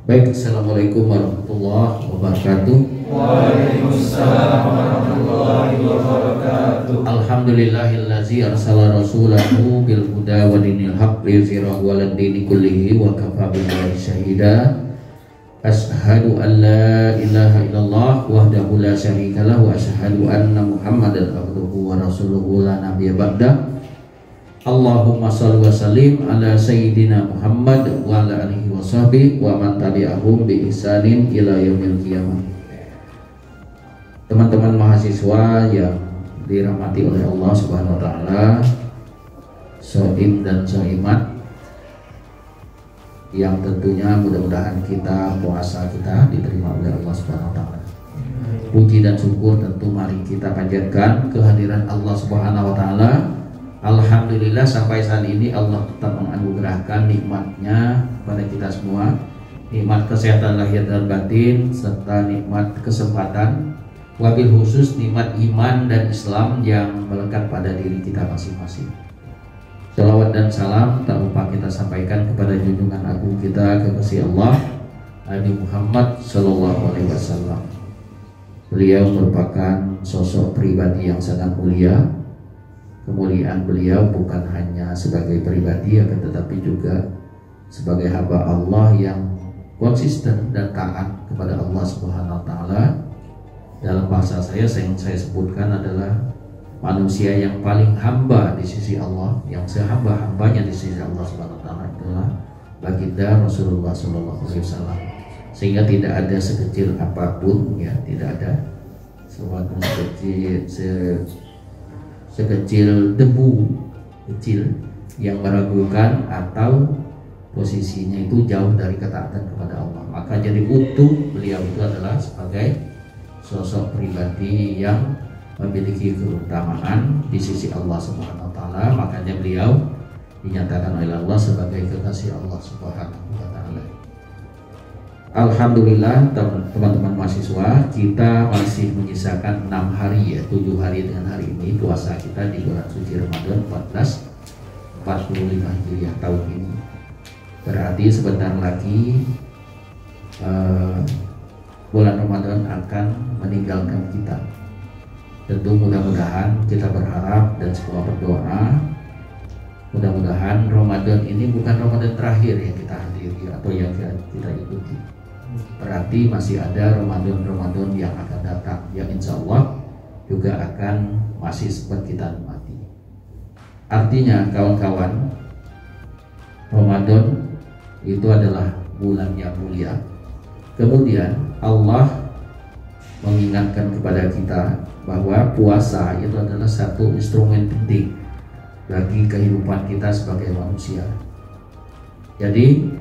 Baik, assalamualaikum warahmatullahi wabarakatuh. Waalaikumsalam warahmatullahi wabarakatuh. Alhamdulillahillazi arsala rasulahu bil huda wa dinil haqq liyuzhirahu 'alad dini kullihi wa kafa billahi syahida. Asyhadu an la ilaha illallah wahdahu la syarika lahu wa asyhadu anna Muhammadan abduhu wa rasuluhu la nabiyya ba'dah. Allahumma shalli wa sallim ala sayyidina Muhammad wa ala alihi wa sahbihi wa man tabi'ahum bi ihsanin ila yaumil qiyamah. Teman-teman mahasiswa yang dirahmati oleh Allah Subhanahu wa taala, soim dan soimat, yang tentunya mudah-mudahan puasa kita diterima oleh Allah Subhanahu wa taala. Puji dan syukur tentu mari kita panjatkan kehadiran Allah Subhanahu wa taala. Alhamdulillah sampai saat ini Allah tetap menganugerahkan nikmatnya pada kita semua, nikmat kesehatan lahir dan batin serta nikmat kesempatan, wabil khusus nikmat iman dan Islam yang melekat pada diri kita masing-masing. Salawat dan salam tak lupa kita sampaikan kepada junjungan agung kita, kekasih Allah Nabi Muhammad Sallallahu Alaihi Wasallam. Beliau merupakan sosok pribadi yang sangat mulia. Kemuliaan beliau bukan hanya sebagai pribadi, akan tetapi juga sebagai hamba Allah yang konsisten dan taat kepada Allah Subhanahu wa taala. Dalam bahasa saya sebutkan adalah manusia yang paling hamba di sisi Allah, yang sehamba-hambanya di sisi Allah Subhanahu wa taala adalah baginda Rasulullah sallallahu alaihi wasallam. Sehingga tidak ada sekecil apapun, ya, tidak ada sesuatu sekecil debu kecil yang meragukan atau posisinya itu jauh dari ketaatan kepada Allah. Maka jadi utuh beliau itu adalah sebagai sosok pribadi yang memiliki keutamaan di sisi Allah Subhanahu wa taala. Makanya beliau dinyatakan oleh Allah sebagai kekasih Allah Subhanahu wa taala. Alhamdulillah teman-teman mahasiswa, kita masih menyisakan 6 hari, ya, 7 hari dengan hari ini puasa kita di bulan suci Ramadan 1445 Hijriah tahun ini. Berarti sebentar lagi bulan Ramadan akan meninggalkan kita. Tentu mudah-mudahan kita berharap dan semua berdoa, mudah-mudahan Ramadan ini bukan Ramadan terakhir yang kita hadiri atau yang kita ikuti. Berarti masih ada Ramadan yang akan datang, yang insya Allah juga akan masih sempat kita nikmati. Artinya kawan-kawan, Ramadan itu adalah bulan yang mulia. Kemudian Allah mengingatkan kepada kita bahwa puasa itu adalah satu instrumen penting bagi kehidupan kita sebagai manusia. Jadi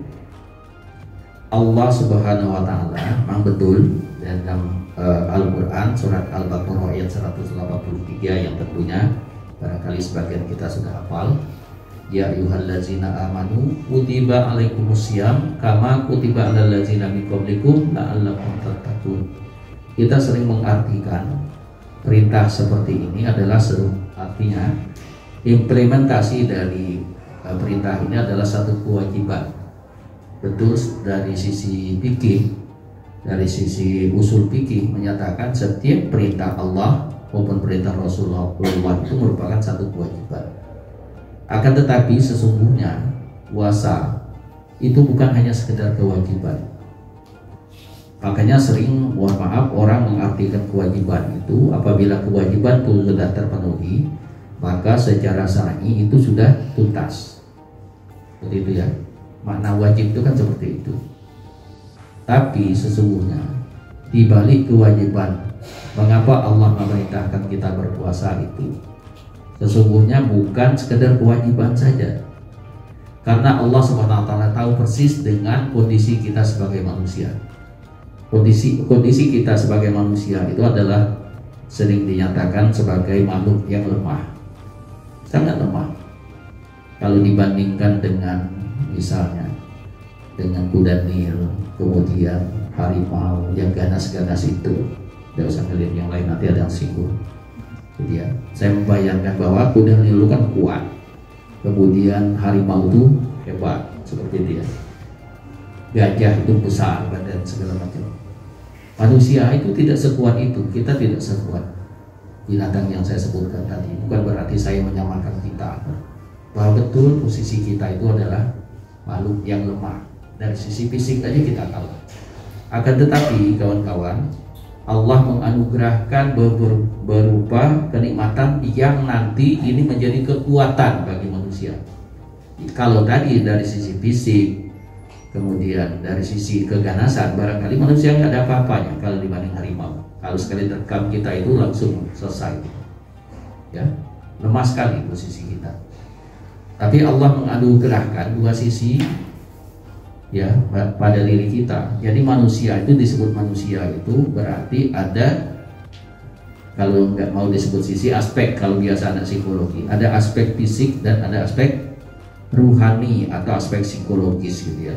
Allah Subhanahu wa taala memang betul dalam Al-Qur'an surat Al-Baqarah ayat 183 yang tentunya barangkali sebagian kita sudah hafal. Ya ayyuhallazina amanu kutiba alaikumusiyam kama kutiba alal ladzina min qablikum la'allakum tattaqun. Kita sering mengartikan perintah seperti ini adalah artinya implementasi dari perintah ini adalah satu kewajiban. Betul, dari sisi fikih, dari sisi usul fikih menyatakan setiap perintah Allah maupun perintah Rasulullah itu merupakan satu kewajiban. Akan tetapi sesungguhnya puasa itu bukan hanya sekedar kewajiban. Makanya sering, mohon maaf, orang mengartikan kewajiban itu apabila kewajiban itu sudah terpenuhi, maka secara syar'i itu sudah tuntas. Seperti itu, ya. Makna wajib itu kan seperti itu. Tapi sesungguhnya di balik kewajiban, mengapa Allah memerintahkan kita berpuasa itu sesungguhnya bukan sekedar kewajiban saja. Karena Allah SWT tahu persis dengan kondisi kita sebagai manusia. Kondisi kita sebagai manusia itu adalah sering dinyatakan sebagai makhluk yang lemah, sangat lemah kalau dibandingkan dengan misalnya dengan kuda Nil, kemudian harimau yang ganas-ganas itu. Tidak usah ngelihat yang lain, nanti ada yang singgung. Jadi ya, saya membayangkan bahwa kuda Nil itu kan kuat, kemudian harimau itu hebat, seperti itu ya. gajah itu besar badan segala macam. Manusia itu tidak sekuat itu, kita tidak sekuat binatang yang saya sebutkan tadi. Bukan berarti saya menyamakan kita, bahwa betul posisi kita itu adalah makhluk yang lemah. Dari sisi fisik aja kita kalah. Akan tetapi kawan-kawan, Allah menganugerahkan berupa kenikmatan yang nanti ini menjadi kekuatan bagi manusia. Kalau tadi dari sisi fisik, kemudian dari sisi keganasan, barangkali manusia nggak ada apa-apanya kalau dibanding harimau. Kalau sekali terkam kita itu langsung selesai, ya, lemah sekali posisi kita. Tapi Allah menganugerahkan dua sisi, ya, pada diri kita. Jadi manusia itu disebut manusia itu berarti ada, kalau nggak mau disebut sisi, aspek. Kalau biasa anak psikologi, ada aspek fisik dan ada aspek ruhani atau aspek psikologis gitu ya.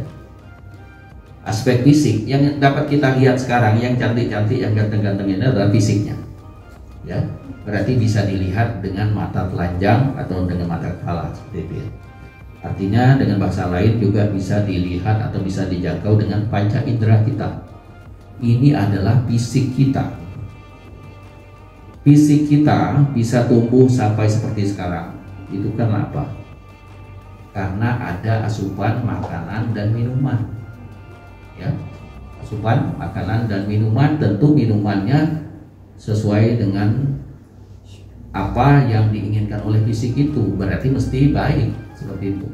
Aspek fisik yang dapat kita lihat sekarang, yang cantik-cantik, yang ganteng-ganteng ini adalah fisiknya, ya. Berarti bisa dilihat dengan mata telanjang atau dengan mata kepala seperti itu ya. Artinya dengan bahasa lain juga bisa dilihat atau bisa dijangkau dengan panca indera kita. Ini adalah fisik kita. Fisik kita bisa tumbuh sampai seperti sekarang. Itu karena apa? Karena ada asupan makanan dan minuman. Ya, asupan makanan dan minuman, tentu minumannya sesuai dengan apa yang diinginkan oleh fisik itu, berarti mesti baik seperti itu.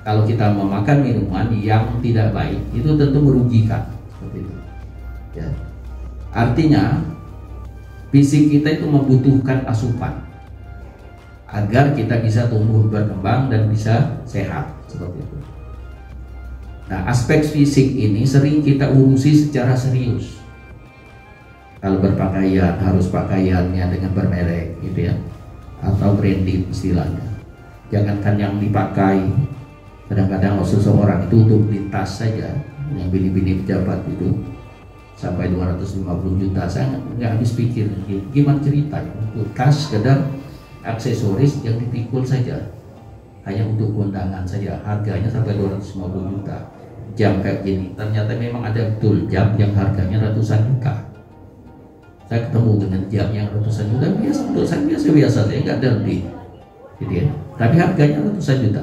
Kalau kita memakan minuman yang tidak baik, itu tentu merugikan seperti itu. Ya. Artinya fisik kita itu membutuhkan asupan agar kita bisa tumbuh berkembang dan bisa sehat seperti itu. Nah, aspek fisik ini sering kita urusi secara serius. Kalau berpakaian harus pakaiannya dengan bermerek gitu ya, atau branded istilahnya. Jangankan yang dipakai, kadang-kadang seseorang itu untuk di tas saja, yang bini-bini pejabat itu sampai 250 juta. Saya nggak habis pikir gimana ceritanya untuk tas sekedar aksesoris yang dipikul saja, hanya untuk kondangan saja, harganya sampai 250 juta. Jam kayak gini, ternyata memang ada betul jam yang harganya ratusan juta. Saya ketemu dengan jam yang ratusan juta, biasa untuk saya biasa-biasa, saya nggak ada lebih, gitu ya. Tapi harganya ratusan juta.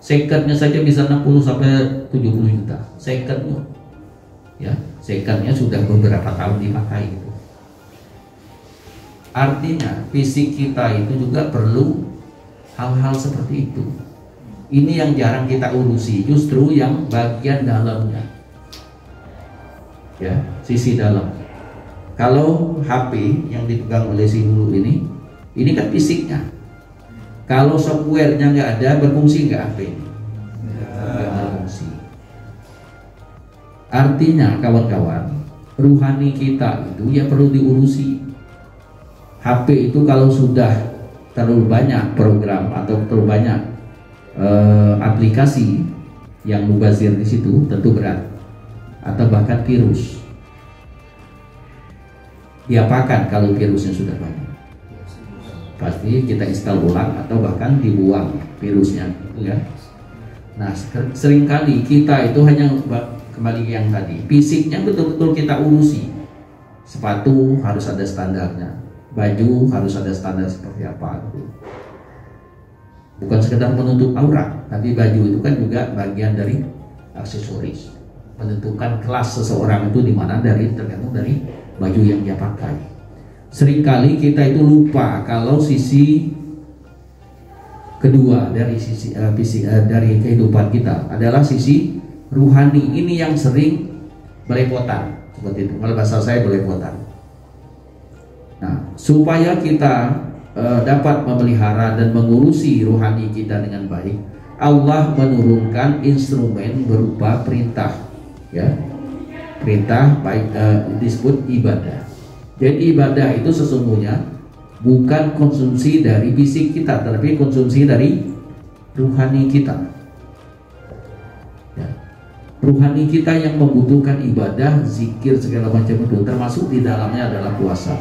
Secondnya saja bisa 60 sampai 70 juta. Secondnya, ya, secondnya sudah beberapa tahun dipakai gitu. Artinya fisik kita itu juga perlu hal-hal seperti itu. Ini yang jarang kita urusi, justru yang bagian dalamnya, ya, sisi dalam. Kalau HP yang dipegang oleh si Hulu ini kan fisiknya. Kalau softwarenya nggak ada, berfungsi nggak HP ini? Nggak berfungsi. Artinya kawan-kawan, ruhani kita itu ya perlu diurusi. HP itu kalau sudah terlalu banyak program atau terlalu banyak aplikasi yang mubazir di situ, tentu berat. Atau bahkan virus. Diapakan kalau virusnya sudah banyak? Pasti kita install ulang atau bahkan dibuang virusnya, gitu ya. Nah, seringkali kita itu hanya kembali ke yang tadi, fisiknya betul-betul kita urusi. Sepatu harus ada standarnya, baju harus ada standar seperti apa, gitu. Bukan sekedar menutup aurat, tapi baju itu kan juga bagian dari aksesoris, menentukan kelas seseorang itu di mana tergantung dari baju yang dia pakai. Seringkali kita itu lupa kalau sisi kedua dari sisi dari kehidupan kita adalah sisi ruhani. Ini yang sering belepotan seperti itu. Kalau bahasa saya belepotan. Nah, supaya kita dapat memelihara dan mengurusi ruhani kita dengan baik, Allah menurunkan instrumen berupa perintah, ya. Perintah baik disebut ibadah. Jadi ibadah itu sesungguhnya bukan konsumsi dari fisik kita, tetapi konsumsi dari ruhani kita. Ya. Ruhani kita yang membutuhkan ibadah, zikir segala macam itu, termasuk di dalamnya adalah puasa.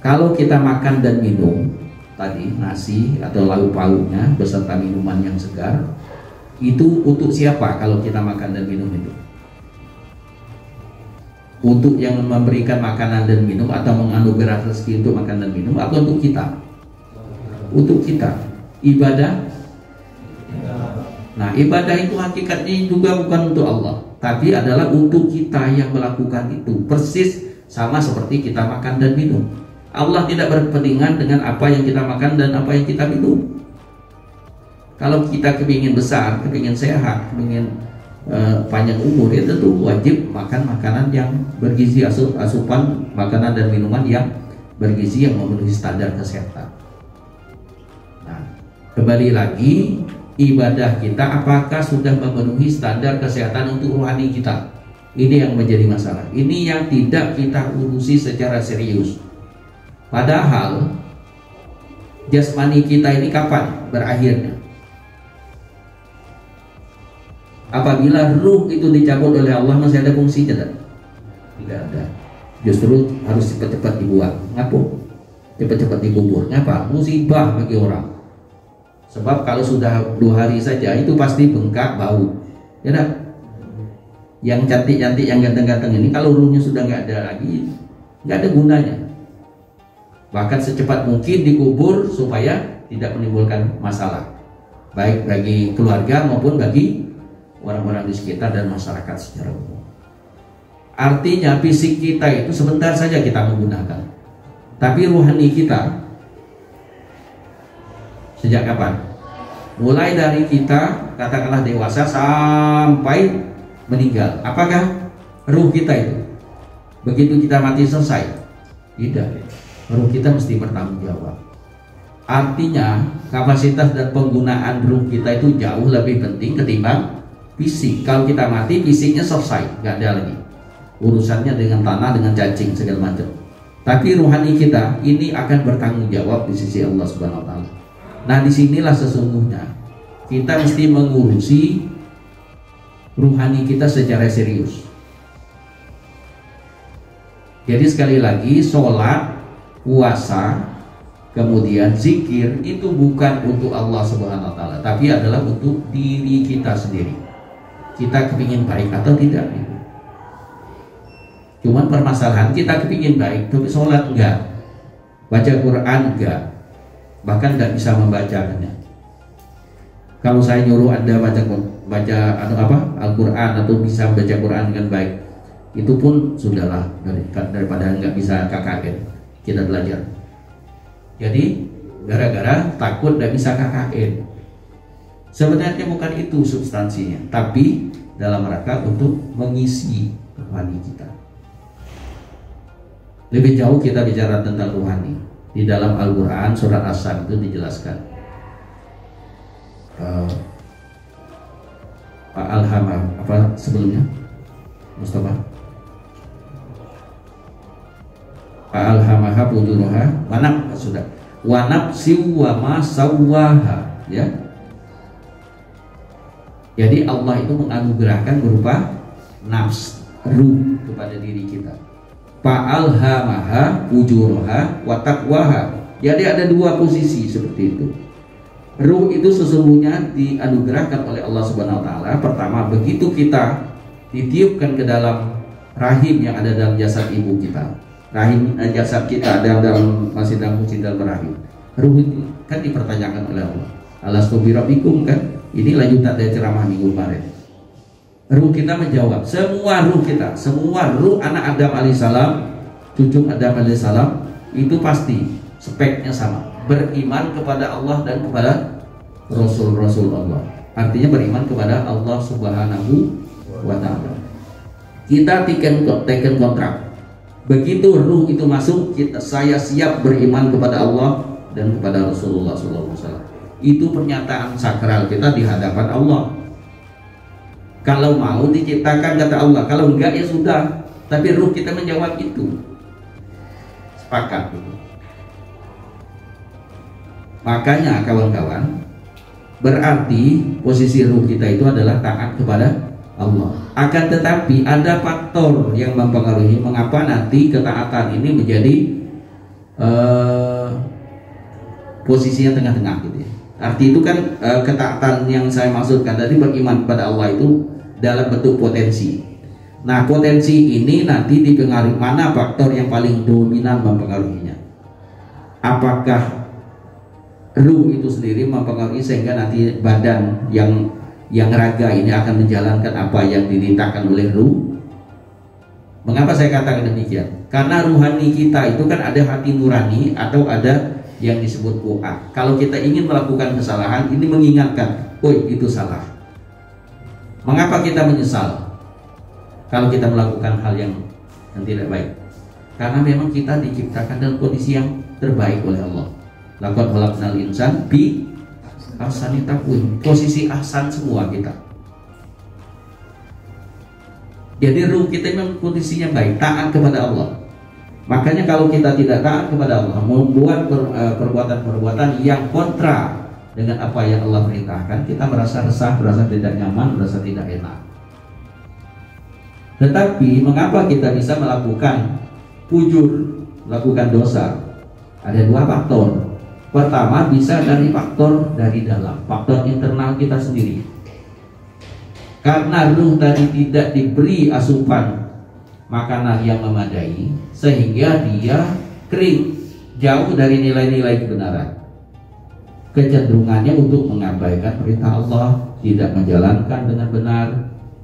Kalau kita makan dan minum tadi nasi atau lauk pauknya beserta minuman yang segar, Itu untuk siapa kalau kita makan dan minum itu? Untuk yang memberikan makanan dan minum atau menganugerah rezeki untuk makan dan minum, atau untuk kita? Untuk kita. Ibadah. Nah, ibadah itu hakikatnya juga bukan untuk Allah, tapi adalah untuk kita yang melakukan itu. Persis sama seperti kita makan dan minum. Allah tidak berkepentingan dengan apa yang kita makan dan apa yang kita minum. Kalau kita kepingin besar, kepingin sehat, kepingin panjang umur, ya tentu wajib makan makanan yang bergizi, asupan makanan dan minuman yang bergizi yang memenuhi standar kesehatan. Nah, kembali lagi, ibadah kita apakah sudah memenuhi standar kesehatan untuk rohani kita? Ini yang menjadi masalah. Ini yang tidak kita urusi secara serius. Padahal jasmani kita ini kapan berakhirnya? Apabila ruh itu dicabut oleh Allah, masih ada fungsinya tak? Tidak ada. Justru harus cepat-cepat dibuang. Ngapa? Cepat-cepat dikubur. Ngapa? Musibah bagi orang. Sebab kalau sudah 2 hari saja itu pasti bengkak, bau. Ya tak? Yang cantik-cantik, yang ganteng-ganteng ini kalau ruhnya sudah nggak ada lagi, nggak ada gunanya. Bahkan secepat mungkin dikubur supaya tidak menimbulkan masalah, baik bagi keluarga maupun bagi orang-orang di sekitar dan masyarakat secara umum. Artinya fisik kita itu sebentar saja kita menggunakan, tapi rohani kita sejak kapan? Mulai dari kita katakanlah dewasa sampai meninggal. Apakah ruh kita itu begitu kita mati selesai? Tidak. Ruh kita mesti bertanggung jawab. Artinya kapasitas dan penggunaan ruh kita itu jauh lebih penting ketimbang fisik. Kalau kita mati, fisiknya selesai, nggak ada lagi urusannya dengan tanah, dengan cacing segala macam. Tapi rohani kita ini akan bertanggung jawab di sisi Allah Subhanahu Wa Taala. Nah, disinilah sesungguhnya kita mesti mengurusi rohani kita secara serius. Jadi sekali lagi, sholat, puasa, kemudian zikir itu bukan untuk Allah Subhanahu Wa Taala, tapi adalah untuk diri kita sendiri. Kita kepingin baik atau tidak? Cuman permasalahan kita kepingin baik, tapi sholat enggak, baca Quran enggak, bahkan enggak bisa membacakannya. Kalau saya nyuruh Anda baca Al-Quran atau bisa membaca Quran dengan baik, itu pun sudahlah, daripada enggak bisa KKN. Kita belajar. Jadi gara-gara takut tidak bisa KKN. Sebenarnya bukan itu substansinya, tapi dalam rangka untuk mengisi rohani kita. Lebih jauh kita bicara tentang rohani. Di dalam Al-Quran surat As-Sadd itu dijelaskan. Pak Alhamah apa sebelumnya? Mustafa? Alhamaha fujuraha wanap sudah wanapsi wa ma sawwaha, ya. Jadi Allah itu menganugerahkan berupa nafs, ruh kepada diri kita. Fa'alhamaha fujuraha wa taqwaha. Jadi ada 2 posisi seperti itu. Ruh itu sesungguhnya dianugerahkan oleh Allah Subhanahu Wa Taala. Pertama, begitu kita ditiupkan ke dalam rahim yang ada dalam jasad ibu kita, rahim jasad kita masih dalam rahim. Ruh itu kan dipertanyakan oleh Allah. Alastu birabbikum kan? Ini lanjutan dari ceramah minggu kemarin. Ruh kita menjawab, semua ruh kita, semua ruh anak Adam alaihissalam, cucu Adam alaihissalam itu pasti speknya sama, beriman kepada Allah dan kepada Rasul-Rasul Allah. Artinya beriman kepada Allah Subhanahu Wa Taala. Kita taken kontrak. Begitu ruh itu masuk, saya siap beriman kepada Allah dan kepada Rasulullah SAW. Itu pernyataan sakral kita di hadapan Allah. Kalau mau diciptakan kata Allah, kalau enggak ya sudah. Tapi ruh kita menjawab itu. Sepakat itu. Makanya kawan-kawan, berarti posisi ruh kita itu adalah taat kepada Allah. Akan tetapi ada faktor yang mempengaruhi mengapa nanti ketaatan ini menjadi posisinya tengah-tengah gitu ya. Arti itu kan ketaatan yang saya maksudkan tadi, beriman kepada Allah itu dalam bentuk potensi. Nah, potensi ini nanti dipengaruhi, mana faktor yang paling dominan mempengaruhinya? Apakah ruh itu sendiri mempengaruhi sehingga nanti badan yang raga ini akan menjalankan apa yang diperintahkan oleh ruh? Mengapa saya katakan demikian? Karena ruhani kita itu kan ada hati nurani atau ada yang disebut fuad. Kalau kita ingin melakukan kesalahan, ini mengingatkan, oh itu salah. Mengapa kita menyesal kalau kita melakukan hal yang tidak baik? Karena memang kita diciptakan dalam kondisi yang terbaik oleh Allah. Laqad khalaqnal insana fi ahsani taqwim. Posisi ahsan semua kita. Jadi ruh kita memang kondisinya baik, taat kepada Allah. Makanya kalau kita tidak taat kepada Allah, membuat perbuatan-perbuatan yang kontra dengan apa yang Allah perintahkan, kita merasa resah, merasa tidak nyaman, merasa tidak enak. Tetapi mengapa kita bisa melakukan fujur, melakukan dosa? Ada dua faktor. Pertama, bisa dari faktor dari dalam, faktor internal kita sendiri. Karena ruh tadi tidak diberi asupan makanan yang memadai, sehingga dia kering, jauh dari nilai-nilai kebenaran. Kecenderungannya untuk mengabaikan perintah Allah, tidak menjalankan dengan benar,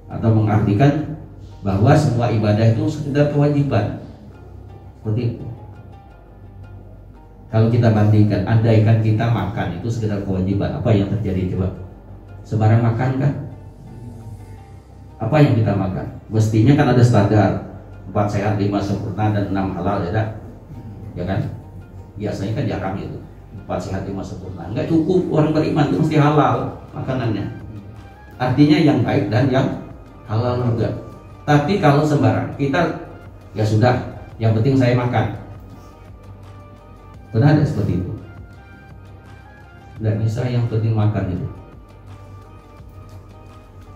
atau mengartikan bahwa semua ibadah itu sekedar kewajiban. Seperti itu. Kalau kita bandingkan, andaikan kita makan itu sekedar kewajiban, apa yang terjadi coba? Sembarang makan kan? Apa yang kita makan? Mestinya kan ada standar 4 sehat, 5 sempurna, dan 6 halal, ya kan? Biasanya kan jarang itu 4 sehat, 5 sempurna. Enggak cukup, orang beriman itu mesti halal makanannya. Artinya yang baik dan yang halal juga. Tapi kalau sembarang, kita ya sudah, yang penting saya makan. Benar ada seperti itu? Enggak bisa yang penting makan itu.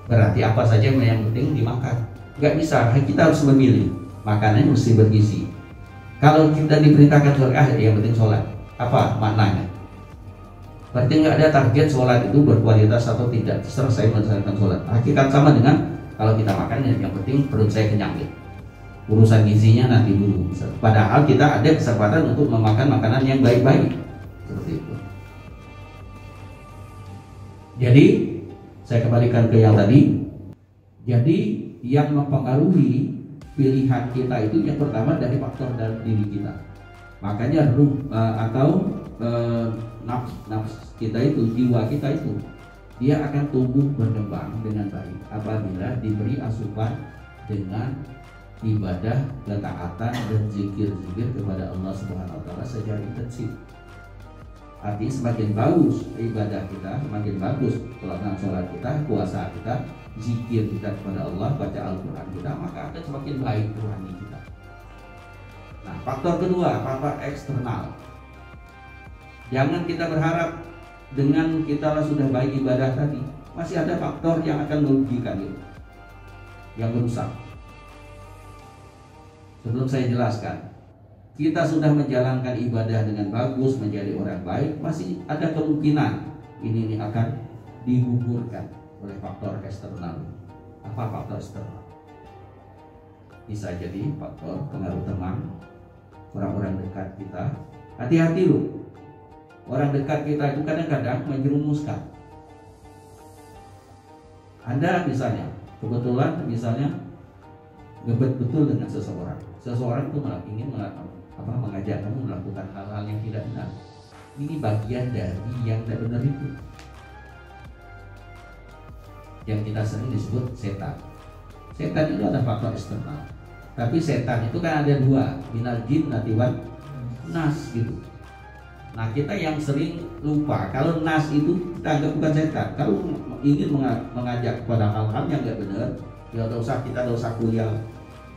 Berarti apa saja yang penting dimakan. Enggak bisa, kita harus memilih. Makanannya mesti bergizi. Kalau kita diperintahkan sholat, yang penting sholat. Apa maknanya? Berarti nggak ada target sholat itu berkualitas atau tidak. Terserah saya melaksanakan sholat. Hakikat sama dengan kalau kita makan, yang penting perut saya kenyang. Urusan gizinya nanti dulu. Padahal kita ada kesempatan untuk memakan makanan yang baik-baik. Seperti itu. Jadi saya kembalikan ke yang tadi. Jadi yang mempengaruhi pilihan kita itu yang pertama dari faktor dalam diri kita. Makanya ruh atau nafs kita itu, jiwa kita itu, dia akan tumbuh berkembang dengan baik apabila diberi asupan dengan ibadah, ketaatan, dan zikir-zikir kepada Allah Subhanahu wa taala secara intensif. Artinya semakin bagus ibadah kita, semakin bagus pelaksanaan sholat kita, puasa kita, zikir kita kepada Allah, baca Al-Quran kita, maka akan semakin baik rohani kita. Nah, faktor kedua, faktor eksternal. Jangan kita berharap dengan kita sudah baik ibadah tadi, masih ada faktor yang akan merugikan itu, yang merusak. Sebelum saya jelaskan, kita sudah menjalankan ibadah dengan bagus, menjadi orang baik, masih ada kemungkinan ini akan digugurkan oleh faktor eksternal. Apa faktor eksternal? Bisa jadi faktor pengaruh teman, orang-orang dekat kita. Hati-hati loh, orang dekat kita itu kadang-kadang menjerumuskan. Anda misalnya, kebetulan misalnya ngebet betul dengan seseorang. Seseorang itu ingin mengajak kamu melakukan hal-hal yang tidak benar. Ini bagian dari yang tidak benar itu, yang kita sering disebut setan. Setan itu ada faktor eksternal, tapi setan itu kan ada dua, minal jin wan nas gitu. Nah, kita yang sering lupa kalau nas itu kita anggap bukan setan. Kalau ingin mengajak kepada hal-hal yang tidak benar, ya kita tidak usah kuliah.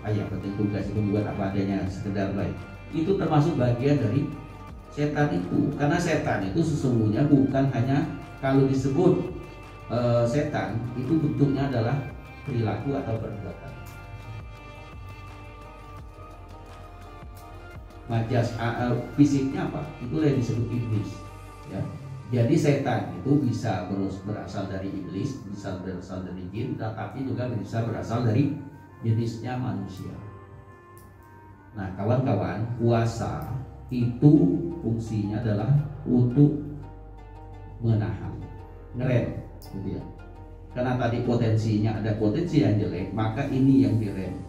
Yang penting tugas itu buat apa adanya, sekedar baik. Itu termasuk bagian dari setan itu. Karena setan itu sesungguhnya bukan hanya kalau disebut setan, itu bentuknya adalah perilaku atau perbuatan. Majas fisiknya apa? Itulah yang disebut iblis. Ya. Jadi setan itu bisa berasal dari iblis, bisa berasal dari jin, tetapi juga bisa berasal dari jenisnya manusia. Nah kawan-kawan, puasa itu fungsinya adalah untuk menahan, ngerem, gitu ya. Karena tadi potensinya ada potensi yang jelek, maka ini yang direm.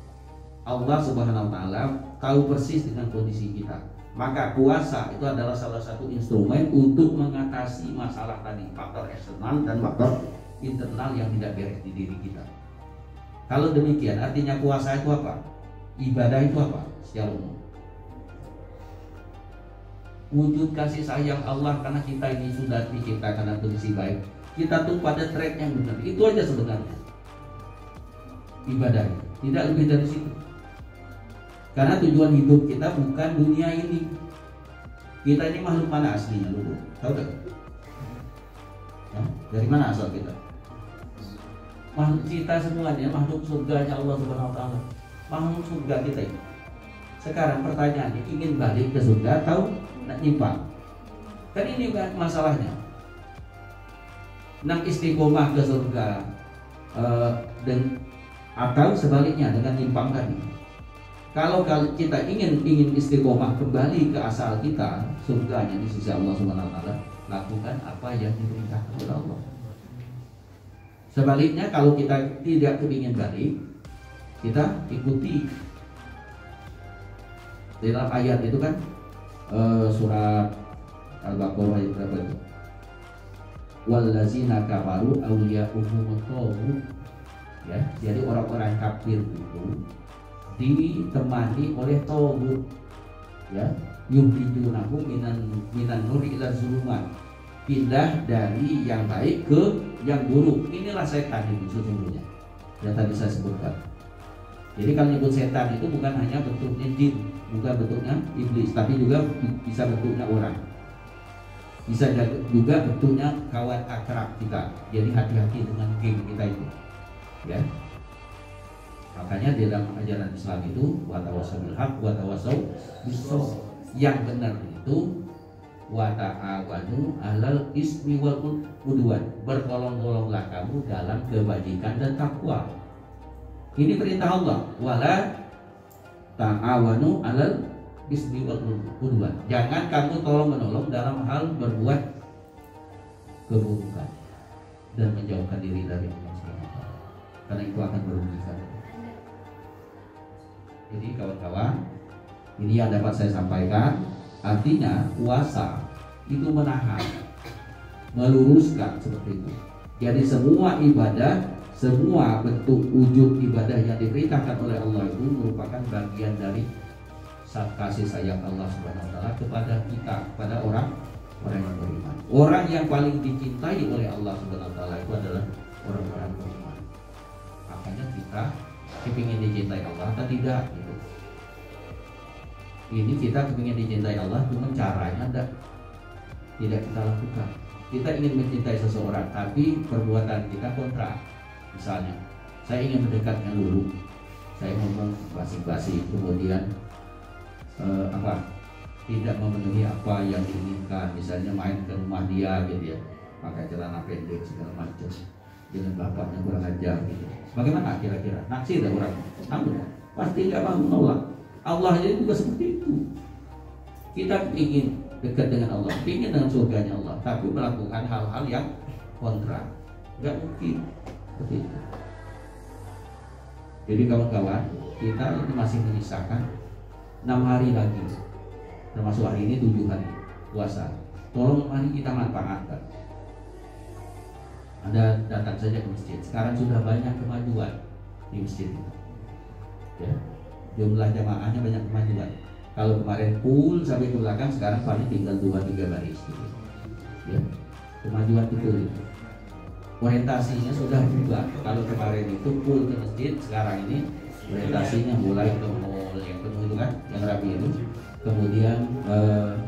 Allah Subhanahu wa taala tahu persis dengan kondisi kita. Maka puasa itu adalah salah satu instrumen untuk mengatasi masalah tadi, faktor eksternal dan faktor internal yang tidak beres di diri kita. Kalau demikian, artinya puasa itu apa? Ibadah itu apa? Secara umum, wujud kasih sayang Allah karena kita ini sudah diciptakan dalam kondisi baik. Kita tuh pada track yang benar. Itu aja sebenarnya ibadah, tidak lebih dari situ. Karena tujuan hidup kita bukan dunia ini. Kita ini makhluk mana aslinya dulu? Tahu tak? Ya, dari mana asal kita? Makhluk kita semuanya makhluk surganya Allah Subhanahu wa taala. Makhluk surga kita ini. Sekarang pertanyaannya, ingin balik ke surga atau nak nyimpang? Kan ini kan masalahnya. Nak istiqomah ke surga dan atau sebaliknya dengan nyimpang tadi. Kalau kita ingin istiqomah kembali ke asal kita, surganya di sisi Allah Subhanahu wa taala, lakukan apa yang diperintahkan oleh Allah. Sebaliknya kalau kita tidak kepingin balik, kita ikuti. Dalam ayat itu kan surat Al-Baqarah ayat berapa itu? Wallazina kafaru awliya'uhum at-taghut. Ya, jadi orang-orang kafir itu ditemani oleh taghut, ya, yukhrijunahu minan nuri ila zulumat, pindah dari yang baik ke yang buruk. Inilah setan itu sesungguhnya yang tadi saya sebutkan. Jadi kalau nyebut setan itu bukan hanya bentuknya jin, bukan bentuknya iblis, tapi juga bisa bentuknya orang, bisa juga bentuknya kawan akrab kita. Jadi hati-hati dengan geng kita itu, ya. Makanya di dalam ajaran Islam itu watawasau bil haq watawasau bis-sabr. Yang benar itu wata'awanu 'alal ismi wal udwan. Bertolong-tolonglah kamu dalam kebajikan dan takwa. Ini perintah Allah. Wala ta'awanu 'alal ismi wal udwan. Jangan kamu tolong-menolong dalam hal berbuat keburukan dan menjauhkan diri dari Allah Subhanahu wa taala. Karena itu akan merugikan. Jadi kawan-kawan, ini yang dapat saya sampaikan. Artinya puasa itu menahan, meluruskan seperti itu. Jadi semua ibadah, semua bentuk wujud ibadah yang diperintahkan oleh Allah itu merupakan bagian dari kasih sayang Allah Subhanahu wa taala kepada kita, kepada orang yang beriman. Orang yang paling dicintai oleh Allah Subhanahu wa taala itu adalah orang-orang beriman. Makanya kita kepingin dicintai Allah atau tidak gitu. Ini kita kepingin dicintai Allah, cuma caranya tidak kita lakukan. Kita ingin mencintai seseorang tapi perbuatan kita kontra. Misalnya saya ingin mendekatkan dulu, saya ngomong basi-basi, kemudian tidak memenuhi apa yang diinginkan, misalnya main ke rumah dia gitu ya, pakai celana pendek segala macam, dengan bapaknya kurang ajar gitu. Bagaimana kira-kira? Naksir ya orang? Namun pasti nggak mau menolak. Allah ini juga seperti itu. Kita ingin dekat dengan Allah, ingin dengan surganya Allah, tapi melakukan hal-hal yang kontra, nggak mungkin seperti itu. Jadi kawan-kawan, kita ini masih menyisakan 6 hari lagi, termasuk hari ini 7 hari puasa. Tolong mari kita manfaatkan. Anda datang saja ke masjid. Sekarang sudah banyak kemajuan di masjid itu, ya. Jumlah jamaahnya banyak kemajuan. Kalau kemarin full sampai ke belakang, sekarang paling tinggal 2-3 baris gitu. Ya, kemajuan betul itu. Orientasinya sudah berubah. Kalau kemarin itu full ke masjid, sekarang ini orientasinya mulai ke mall yang penuh itu kan, yang rapi itu. Kemudian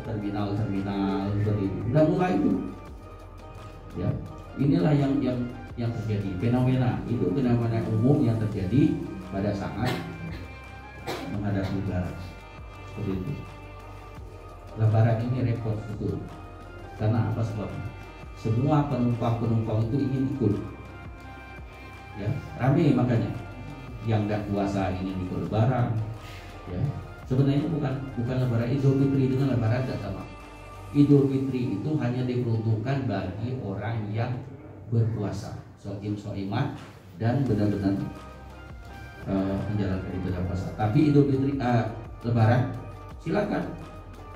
terminal seperti itu. Udah mulai itu. Ya, inilah yang terjadi. Fenomena itu fenomena umum yang terjadi pada saat menghadapi lebaran seperti itu. Lebaran ini repot betul. Karena apa sebabnya? semua penumpang itu ingin ikut. Ya, rame makanya. Yang nggak puasa ingin ikut lebaran. Ya, sebenarnya bukan lebaran Idul Fitri dengan lebaran tidak sama. Idul Fitri itu hanya diperuntukkan bagi orang yang berpuasa, soimah dan benar-benar menjalankan ibadah puasa. Tapi Idul Fitri, lebaran, silakan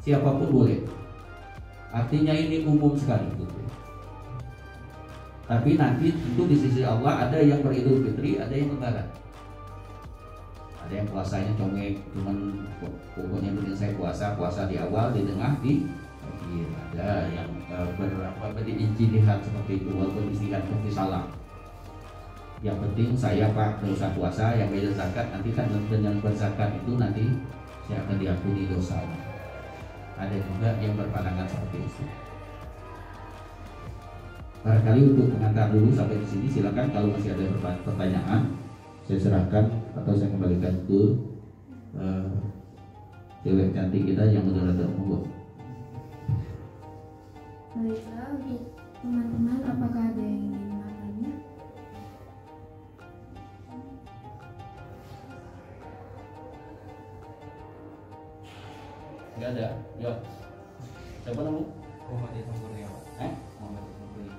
siapapun boleh. Artinya ini umum sekali gitu. Tapi nanti itu di sisi Allah ada yang beridul fitri, ada yang lebaran. Ada yang puasanya congek, cuman pokoknya penting saya puasa di awal, di tengah, di akhir. Ada yang berijtihad seperti itu, walaupun istihad seperti salah. Yang penting saya Pak dosa puasa, yang beda zakat nanti kan dengan berzakat itu nanti saya akan diampuni dosanya. Ada juga yang berpandangan seperti itu. Barangkali untuk pengantar dulu sampai di sini, silakan kalau masih ada pertanyaan saya serahkan atau saya kembalikan ke cewek cantik kita yang udah monggo. Baiklah, untuk teman-teman apakah ada yang ingin bertanya? Enggak ada. Yuk. Siapa nama? Muhammad Ilham Kurnia. Muhammad Ilham Kurnia.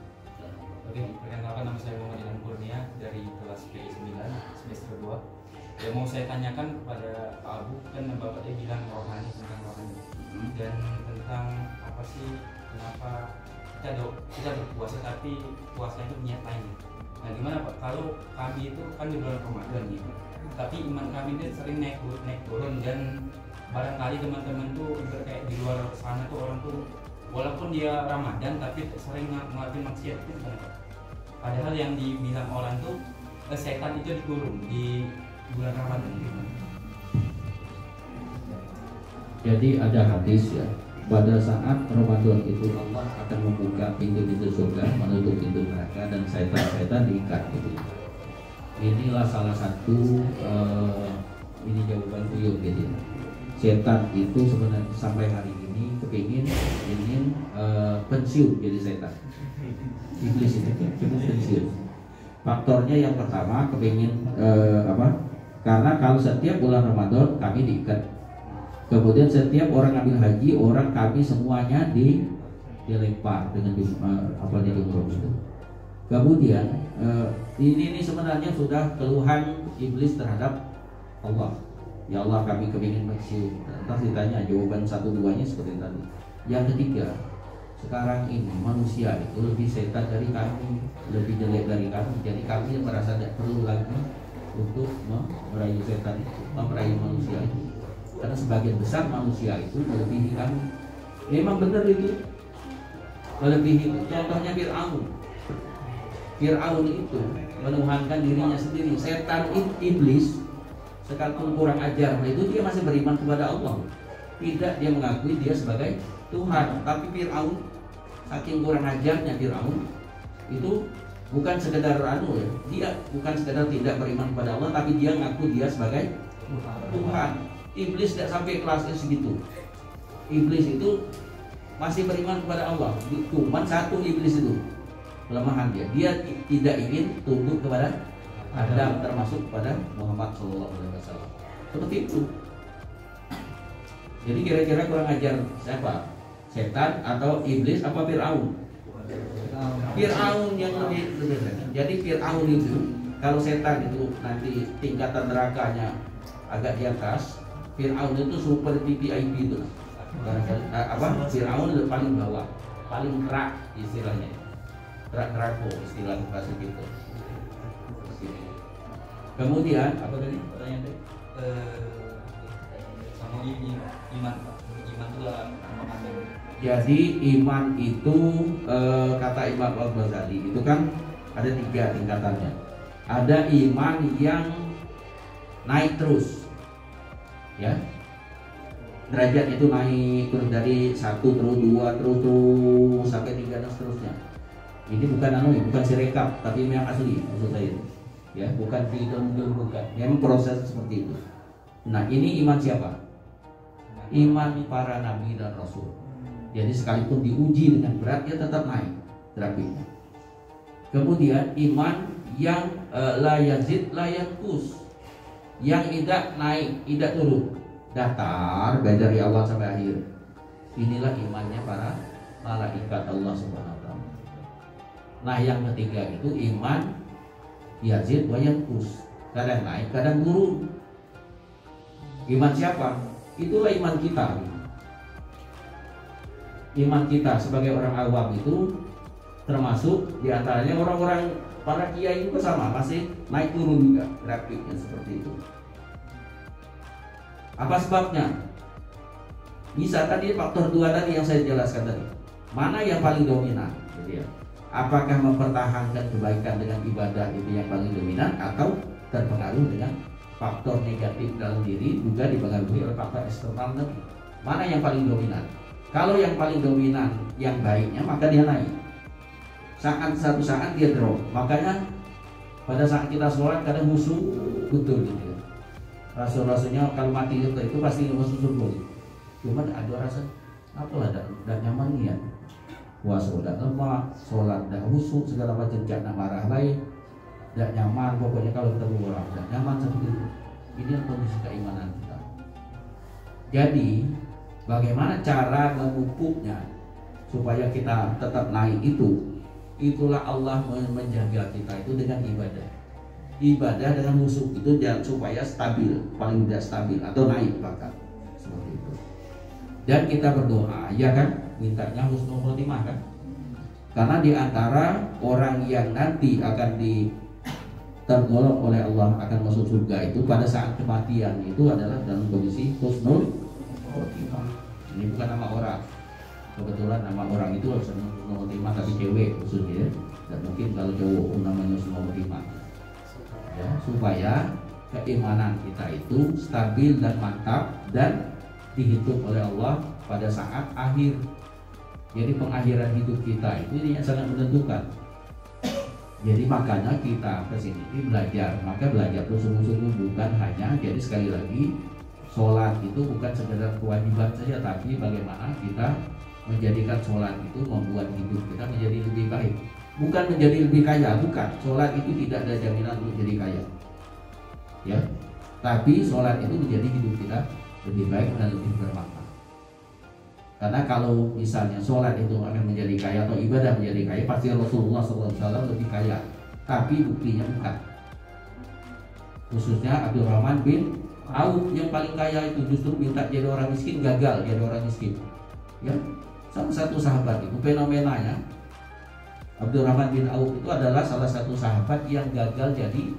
Oke, perkenalkan nama saya Muhammad Ilham Kurnia dari kelas PI 9 semester 2. Ya, mau saya tanyakan kepada Pak Abu, kan Bapak dia bilang rohani tentang rohani dan tentang apa sih, kenapa kita berpuasa tapi puasa itu niat lain. Nah, gimana Pak? Kalau kami itu kan di bulan Ramadan gitu, tapi iman kami itu sering naik turun, dan barangkali teman-teman tuh kayak di luar sana tuh orang tuh walaupun dia Ramadan tapi sering ngelakuin maksiat itu gimana Pak? Padahal yang dibilang orang tuh setan itu dikurung di bulan Ramadan gitu. Jadi ada hadis ya, pada saat Ramadan itu Allah akan membuka pintu-pintu surga, menutup pintu neraka, dan setan-setan diikat gitu. Inilah salah satu ini jawaban beliau gitu. Setan itu sebenarnya sampai hari ini ingin pensiun jadi setan. Iblis itu pensiun. Faktornya yang pertama kepingin karena kalau setiap bulan Ramadan kami diikat. Kemudian setiap orang ambil haji, kami semuanya dilempar dengan diumroh itu. Kemudian ini sebenarnya sudah keluhan iblis terhadap Allah. Ya Allah, kami kepingin pensiun. Entah ditanya jawaban 1-2-nya seperti tadi. Yang ketiga, sekarang ini manusia itu lebih setan dari kami, lebih jelek dari kami. Jadi kami merasa tidak perlu lagi untuk merayu setan itu, merayu manusia itu. Karena sebagian besar manusia itu melebihi kami. Memang benar itu, melebihi. Contohnya Fir'aun. Fir'aun itu menuhankan dirinya sendiri. Setan iblis sekalipun kurang ajar, itu dia masih beriman kepada Allah. Tidak dia mengakui dia sebagai Tuhan. Tapi Fir'aun, saking kurang ajarnya Fir'aun itu bukan sekedar dia bukan sekedar tidak beriman kepada Allah, tapi dia mengaku dia sebagai Tuhan. Iblis tidak sampai kelasnya segitu. Iblis itu masih beriman kepada Allah. Cuman satu iblis itu kelemahan dia tidak ingin tunduk kepada Adam, termasuk kepada Muhammad SAW. Seperti itu. Jadi kira-kira kurang ajar siapa? Setan atau iblis apa Fir'aun? Fir'aun yang lebih. Jadi Fir'aun itu, kalau setan itu nanti tingkatan nerakanya agak di atas, Fir'aun itu super VIP itu. Fir'aun paling bawah, paling kerak istilahnya, kerak neraka istilah bahasa gitu. Kemudian apa tadi pertanyaan tadi? Sama iman itu dalam pemahaman. Jadi iman itu kata Imam Al-Ghazali itu kan ada 3 tingkatannya. Ada iman yang naik terus, ya, derajat itu naik terus dari 1 terus 2 terus sampai 3 dan seterusnya. Ini bukan sirekap, tapi memang asli maksud saya. Ya, bukan film, bukan. Memang proses seperti itu. Nah, ini iman siapa? Iman para nabi dan rasul. Jadi sekalipun diuji dengan berat, dia tetap naik. grafiknya. Kemudian iman yang la yazid la yanqus, yang tidak naik, tidak turun, datar dari awal sampai akhir. Inilah imannya para malaikat Allah Subhanahu wa taala. Nah, yang ketiga itu iman yazid wa yanqus, kadang naik, kadang turun. Iman siapa? Itulah iman kita. Iman kita sebagai orang awam itu termasuk diantaranya orang-orang para kiai itu sama, masih naik turun juga grafiknya seperti itu. Apa sebabnya? Bisa tadi faktor 2 tadi yang saya jelaskan tadi. Mana yang paling dominan? Jadi ya, apakah mempertahankan kebaikan dengan ibadah itu yang paling dominan, atau terpengaruh dengan faktor negatif dalam diri juga dipengaruhi oleh faktor eksternal tadi? Mana yang paling dominan? Kalau yang paling dominan yang baiknya, maka dia naik. Satu saat dia drop. Makanya pada saat kita sholat kadang musuh betul gitu ya. Rasul-rasulnya kalau mati itu pasti musuh surga. Cuma ada rasa apalah tidak nyaman ya. Puasa udah lemah, sholat udah khusyuk, segala macam jangan marah baik. Tidak nyaman pokoknya kalau ketemu orang, tidak nyaman seperti itu. Ini kondisi keimanan kita. Jadi bagaimana cara memupuknya supaya kita tetap naik itu? Itulah Allah menjaga kita itu dengan ibadah. Ibadah dengan musuh itu supaya stabil, paling tidak stabil atau naik bahkan seperti itu. Dan kita berdoa, ya kan, mintanya husnul khotimah kan? Karena di antara orang yang nanti akan tergolong oleh Allah akan masuk surga itu pada saat kematian itu adalah dalam kondisi husnul khotimah. Ini bukan nama orang. Kebetulan nama orang itu husnul khotimah tapi cewek khususnya. Dan mungkin kalau cowok namanya husnul khotimah. Ya, supaya keimanan kita itu stabil dan mantap dan dihitung oleh Allah pada saat akhir. Jadi pengakhiran hidup kita itu yang sangat menentukan. Jadi makanya kita kesini belajar. Maka belajar itu sungguh-sungguh bukan hanya, jadi sekali lagi sholat itu bukan sekedar kewajiban saja, tapi bagaimana kita menjadikan sholat itu membuat hidup kita menjadi lebih baik. Bukan menjadi lebih kaya, bukan. Sholat itu tidak ada jaminan untuk jadi kaya, ya. Tapi sholat itu menjadi hidup kita lebih baik dan lebih bermakna. Karena kalau misalnya sholat itu akan menjadi kaya atau ibadah menjadi kaya, pasti Rasulullah SAW lebih kaya. Tapi buktinya bukan. Khususnya Abdurrahman bin Auf yang paling kaya itu justru minta jadi orang miskin, gagal jadi orang miskin. Ya, salah satu sahabat itu fenomenanya. Abdurrahman bin Auf itu adalah salah satu sahabat yang gagal jadi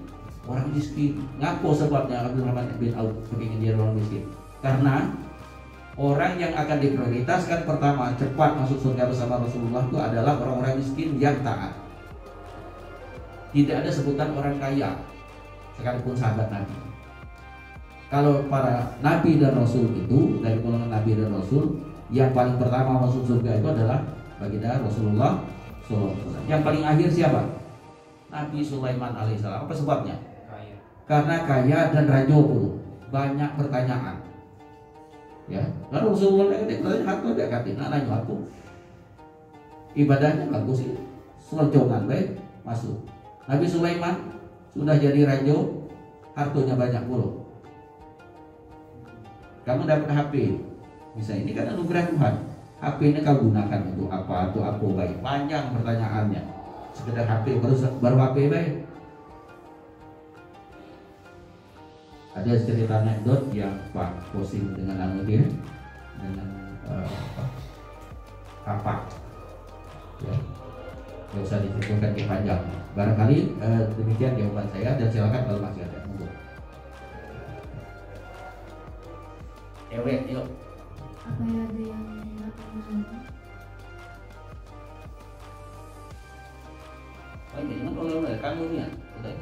orang miskin. Ngaku sebabnya Abdurrahman bin Auf ingin jadi orang miskin? Karena orang yang akan diprioritaskan pertama cepat masuk surga bersama Rasulullah itu adalah orang-orang miskin yang taat. Tidak ada sebutan orang kaya sekalipun sahabat Nabi. Kalau para Nabi dan Rasul itu dari golongan Nabi dan Rasul, yang paling pertama masuk surga itu adalah baginda Rasulullah SAW. Yang paling akhir siapa? Nabi Sulaiman alaihissalam. Apa sebabnya? Kaya. Karena kaya dan rajo pun banyak pertanyaan. Ya, lalu Rasulullah bertanya, aku tidak kata, nanya aku ibadahnya bagus sih, seloncongan baik masuk. Nabi Sulaiman sudah jadi rajo, hartanya banyak puluh. Kamu dapat HP, bisa ini kan anugerah Tuhan. HP ini kau gunakan untuk apa? Untuk apa baik? Panjang pertanyaannya. Sekedar HP baru HP baik. Ada cerita anekdot yang Pak posting dengan dia dengan kapak, ya, nggak usah diceritakan ke panjang. Barangkali demikian jawaban saya, dan silakan kalau masih ada. Monggo. Yuk. Apa ya, ada yang melakukan? Oh ini kan kalau kamu nih ya, udah.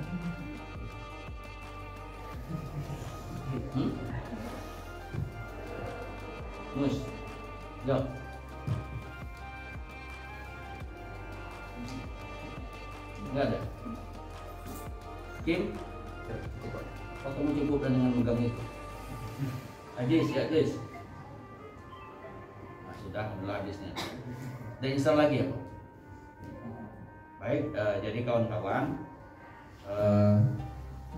Mus, yo. Enggak ada. Kim, kok kamu cukup dengan megang itu? Adis, ya Adis. Nah, sudah mulai Adisnya. Dan install lagi ya, Pak? Baik, jadi kawan-kawan,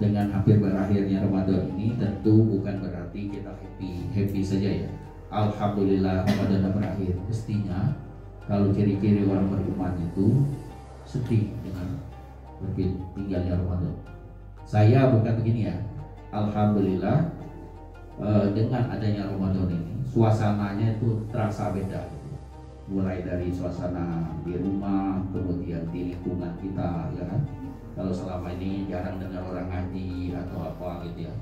dengan hampir berakhirnya Ramadan ini tentu bukan berarti kita happy saja ya. Alhamdulillah Ramadan berakhir. Mestinya kalau ciri-ciri orang beriman itu sedih dengan tinggalnya Ramadan. Saya bukan begini ya. Alhamdulillah dengan adanya Ramadan ini suasananya itu terasa beda. Mulai dari suasana di rumah, kemudian di lingkungan kita, ya kan. Kalau selama ini jarang dengar orang ngaji atau apa gitu ya,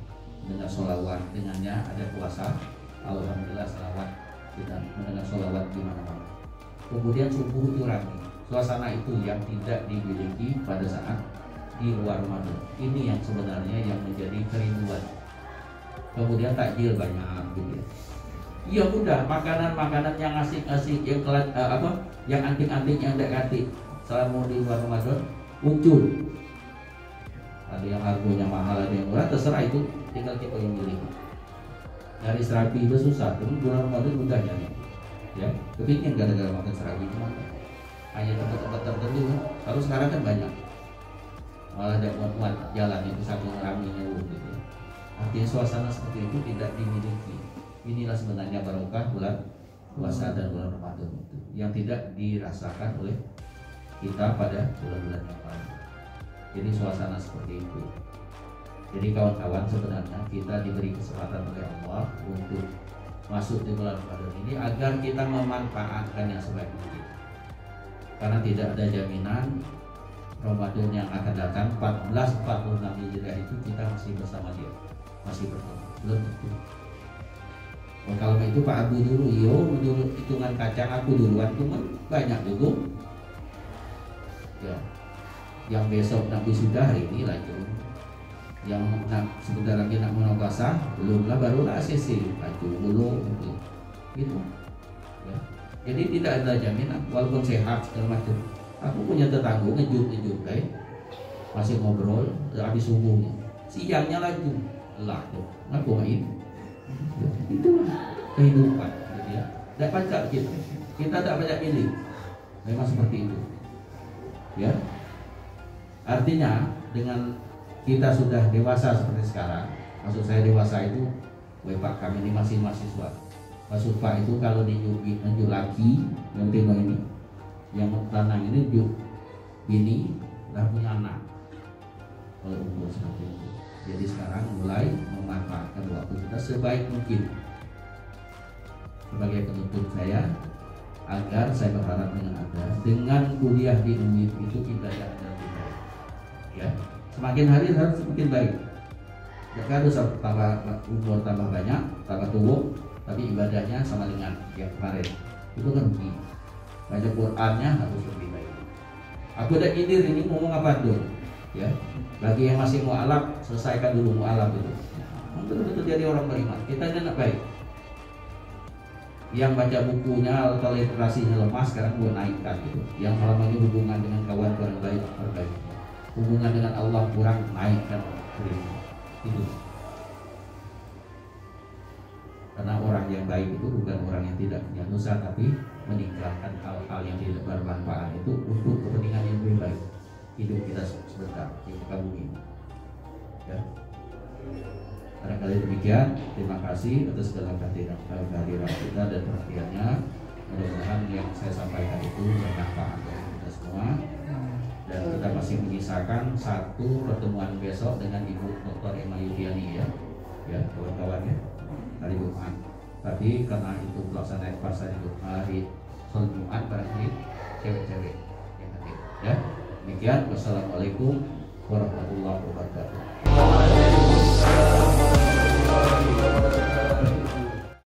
dengar sholawat, dengannya ada puasa, alhamdulillah sholawat, kita mendengar sholawat di mana-mana. Kemudian subuh itu ramai, suasana itu yang tidak dimiliki pada saat di luar Ramadan. Ini yang sebenarnya yang menjadi kerinduan. Kemudian takjil banyak gitu ya. Ya udah, makanan-makanan yang asik-asik, yang yang antik-antik, yang dekati selama di luar Ramadan muncul. Ada yang harganya mahal, ada yang murah, terserah itu, tinggal kita yang milih. Dari serabi itu susah, tapi bulan Ramadan mudah nyari. Ya, kepingin gara-gara makan serabi cuma hanya tempat-tempat tertentu kan. Kalau sekarang kan banyak, malah ada muat jalan itu satu raminya gitu. Artinya suasana seperti itu tidak dimiliki. Inilah sebenarnya barokah bulan puasa dan bulan Ramadan itu yang tidak dirasakan oleh kita pada bulan-bulan yang lain. Jadi suasana seperti itu. Jadi kawan-kawan, sebenarnya kita diberi kesempatan oleh Allah untuk masuk di bulan Ramadan ini agar kita memanfaatkan yang sebaik mungkin. Karena tidak ada jaminan Ramadan yang akan datang 1446 Hijriah itu kita masih bersama dia, masih bertemu. Belum tentu. Oh, kalau itu Pak Abu dulu, menurut hitungan kacang aku duluan itu banyak dulu. Ya, yang besok Nabi sudah hari ini lanjut. Yang sebentar lagi nak mau puasa, belumlah barulah ACC lanjut dulu gitu. Ya. Jadi tidak ada jaminan walaupun sehat segala macam. Aku punya tetangga ngejut masih ngobrol habis subuhnya, siangnya lagi lah tuh, ngaku main. Itulah kehidupan gitu ya. Tidak pajak kita tidak pajak pilih, memang seperti itu ya. Artinya dengan kita sudah dewasa seperti sekarang, maksud saya dewasa itu Pak, kami ini masih mahasiswa. Maksud Pak itu kalau diunjuk laki yang tino ini, yang tanah ini juk ini lah punya anak kalau umur seperti itu. Jadi sekarang mulai memanfaatkan waktu kita sebaik mungkin. Sebagai penutup saya, agar saya berharap dengan Anda, dengan kuliah di UIN itu ibadah Anda lebih baik. Ya, semakin hari harus semakin baik. Jangan harus tambah umur tambah banyak, tambah tua, tapi ibadahnya sama dengan yang kemarin. Itu kan rugi. Baca Qurannya harus lebih baik. Aku udah nyindir ini ngomong apa tuh? Ya, bagi yang masih mu'alaf, selesaikan dulu mu'alaf itu. Betul-betul jadi orang beriman. Kita ini anak baik. Yang baca bukunya atau literasinya lemah sekarang gue naikkan gitu. Yang selama ini hubungan dengan kawan kurang baik, perbaiki. Hubungan dengan Allah kurang, naikkan. Itu. Karena orang yang baik itu bukan orang yang tidak punya dosa, tapi meninggalkan hal-hal yang tidak bermanfaat itu untuk kepentingan yang lebih baik. Hidup kita sebentar di muka bumi. Ya. Barangkali demikian. Terima kasih atas segala kehadiran kita dan perhatiannya. Mudah-mudahan yang saya sampaikan itu bermanfaat bagi kita semua. Dan kita masih menyisakan satu pertemuan besok dengan Ibu Dr. Emma Yudiani ya kawan-kawan ya, hari Jumat. Tapi karena itu pelaksanaan puasa di hari Jumat barangkali cewek-cewek yang hadir ya. Demikian, wassalamualaikum warahmatullahi wabarakatuh.